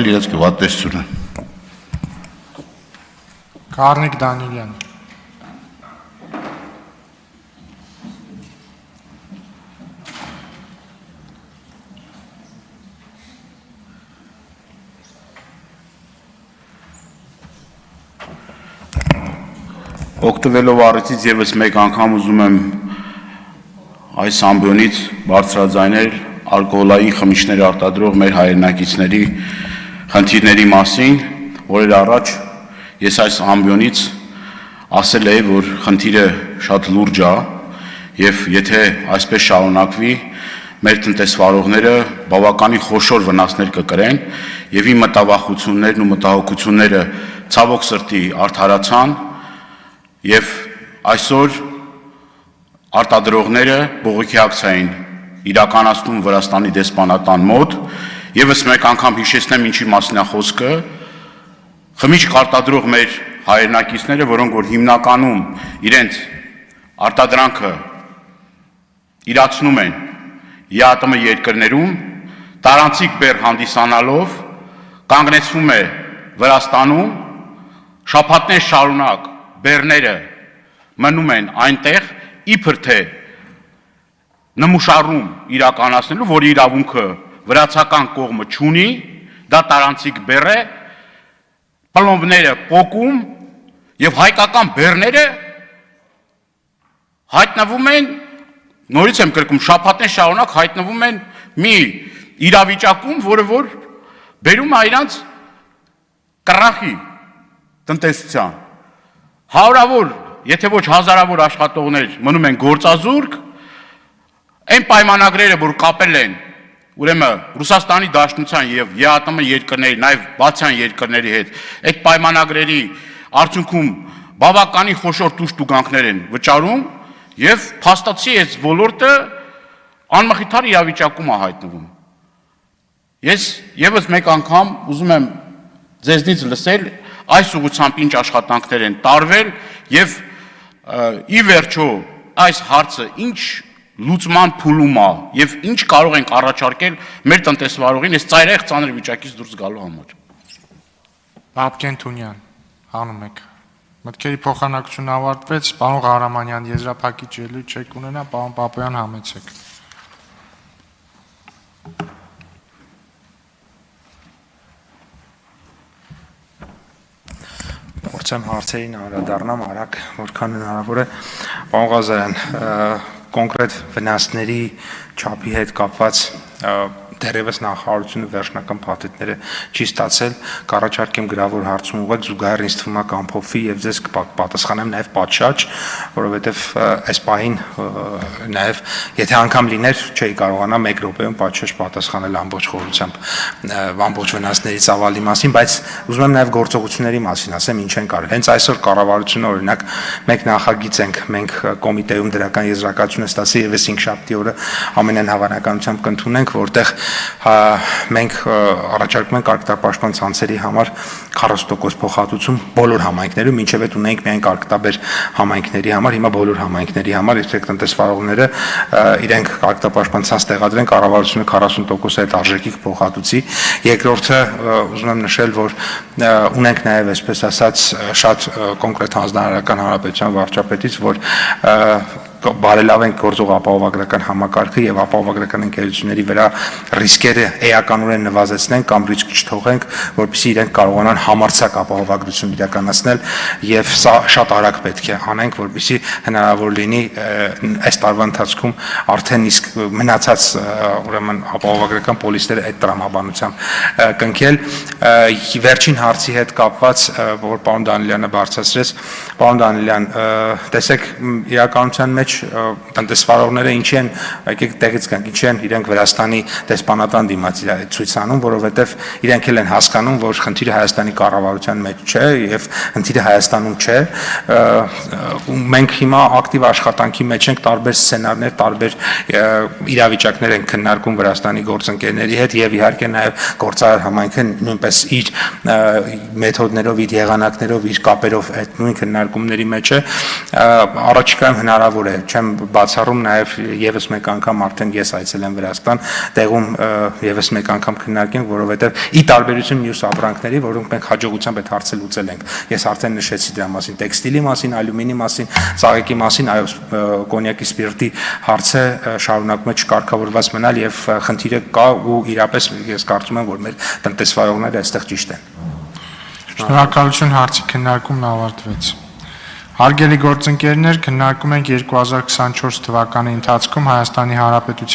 իրենց գյուղատնտեսությունը։ Կարնիկ Դանիելյան։ Օգտվելով առիթից եւս մեկ անգամ ուզում եմ այս ամբիոնից բարձրաձայնել ալկոհոլային խմիչքներ արտադրող մեր հայրենակիցների խնդիրների մասին, որեր առաջ ես այս ամբիոնից ասել եմ, որ խնդիրը շատ լուրջ է եւ եթե այսպես շարունակվի, մեր տնտեսվարողները բավականին խոշոր վնասներ կկրեն եւ իմ մտավախություններն ու մտահոգությունները ցավոք սրտի արդարացան եւ այսօր արտադրողները բողոքի ակցիա են իրականացնում Վրաստանի դեսպանատան մոտ եւս մեկ անգամ հիշեցնեմ ինչի մասին է խոսքը խմիչք արտադրող մեր հայրենակիցները որոնք որ հիմնականում իրենց արտադրանքը իրացնում են ԵԱՏՄ երկրներում տարանցիկ բեռ հանդիսանալով կանգնեցվում է Վրաստանում շաբաթներ շարունակ բեռները մնում են այնտեղ իբր թե նմուշառում իրականացնելու, որ իրավունքը վրացական կողմը չունի, դա տարանցիկ բեռ է, պլոմբները պոկում եւ հայկական բեռները հայտնվում են, նորից եմ կրկում, շաբաթներ շարունակ հայտնվում են մի իրավիճակում, որը որ բերում է իրանց կռախի տնտեսության հարյուրավոր, եթե ոչ հազարավոր աշխատողներ մնում են գործազուրկ, այն պայմանագրերը, որ կապել են, ուրեմն Ռուսաստանի Դաշնության եւ ԵԱՏՄ երկրների, նաեւ բացյան երկրների հետ, այդ պայմանագրերի արդյունքում բավականին խոշոր տուժտուգանքներ են վճարում եւ փաստացի այս ոլորտը անմխիթար իրավիճակում է հայտնվում։ Ես եւս մեկ անգամ ուզում եմ ձեզնից լսել այս ուղղությամբ ինչ աշխատանքներ են տարվել եւ ի վերջո այս հարցը ինչ լուծման փուլում է եւ ինչ կարող ենք առաջարկել մեր տնտեսվարողին այս ծայրահեղ ծանր վիճակից դուրս գալու համար։ Բաբկեն Թունյան, հանում եք։ Մտքերի փոխանակությունը ավարտվեց, պարոն Ղարամանյան, եզրափակիչ ելույթ չեք ունենա, պարոն Պապոյան համեցեք։ Փորձեմ հարցերին անդրադառնամ արագ, որքան հնարավոր է։ Պարոն Ղազարյան, կոնկրետ վնասների չափի հետ կապված դերևս նախարարությունը վերջնական փաթեթները չի ստացել, կառաջարկեմ գրավոր հարցում ուղղել զուգահեռ ինձ թվում է կամփոփվի եւ ձեզ կպատասխանեմ նաեւ պատշաճ, որովհետեւ այս պահին նաեւ եթե անգամ լիներ չէի կարողանա 1 րոպեում պատշաճ պատասխանել ամբողջ խորությամբ ամբողջ վնասների ծավալի մասին, բայց ուզում եմ նաեւ գործողությունների մասին ասեմ ինչ են կարել։ Հենց այսօր կառավարությունը օրինակ մեկ նախագիծ ենք մենք կոմիտեում դրական եզրակացություն ստացի եւ 5 շաբթի օրը ամենայն հավանականությամբ կընդունենք, որտեղ մենք առաջարկում ենք կարգտապաշտպան ցանցերի համար 40% փոխհատուցում բոլոր համայնքներում, մինչև այդ ունենք միայն կարգտաբեր համայնքների համար, հիմա բոլոր համայնքների համար, իսկ տնտեսվարողները իրենք կարգտապաշտպան ցանց տեղադրեն, կառավարությունը 40% այդ արժեքի փոխհատուցի։ Երկրորդը ուզում եմ նշել, որ ունենք նաև այսպես ասած շատ կոնկրետ հանձնարարական հանրապետության վարչապետից, որ բարելավենք գործող ապահովագրական համակարգը եւ ապահովագրական ընկերությունների վրա ռիսկերը էականորեն նվազեցնենք կամ ռիսկ չթողենք, որպեսզի իրենք կարողանան համարձակ ապահովագրություն իրականացնել եւ սա շատ արագ պետք է անենք, որպեսզի հնարավոր լինի այս տարվա ընթացքում արդեն իսկ մնացած ուրեմն ապահովագրական պոլիսները այդ տրամաբանությամբ կնքել։ Վերջին հարցի հետ կապված, որ պարոն Դանիելյանը բարձրացրեց, պարոն Դանիելյան, տեսեք իրականության մեջ տնտեսվարողները ինչի են, եկեք տեղից գանք, ինչի են իրենք Վրաստանի դեսպանատան դիմաց ցույց անում, որովհետև իրենք էլ են հասկանում, որ խնդիրը Հայաստանի կառավարության մեջ չէ եւ խնդիրը Հայաստանում չէ։ Մենք հիմա ակտիվ աշխատանքի մեջ ենք, տարբեր սցենարներ, տարբեր իրավիճակներ են քննարկում Վրաստանի գործընկերների հետ եւ իհարկե նաեւ գործարար համայնքը նույնպես իր մեթոդներով, իր եղանակներով, իր կապերով այդ նույն քննարկումների մեջ է։ Առաջիկայում հնարավոր է չեմ բացառում նաև եւս մեկ անգամ արդեն ես այցել եմ Վրաստան, տեղում եւս մեկ անգամ քննարկենք, որովհետեւ ի տարբերություն մյուս ապրանքների, որոնք մենք հաջողությամբ այդ հարցը լուծել ենք։ Ես արդեն նշեցի դրա մասին, տեքստիլի մասին, ալյումինի մասին, ծաղիկի մասին, այո, կոնյակի սպիրտի հարցը շարունակում է չկարգավորված մնալ եւ խնդիրը կա ու իրապես ես կարծում եմ, որ մեր տնտեսվարողները այստեղ ճիշտ են։ Շնորհակալություն, հարցի քննարկումն ավարտվեց։ Հարգելի գործընկերներ, քննարկում ենք 2024 թվականի ընթացքում Հայաստանի Հանրապետության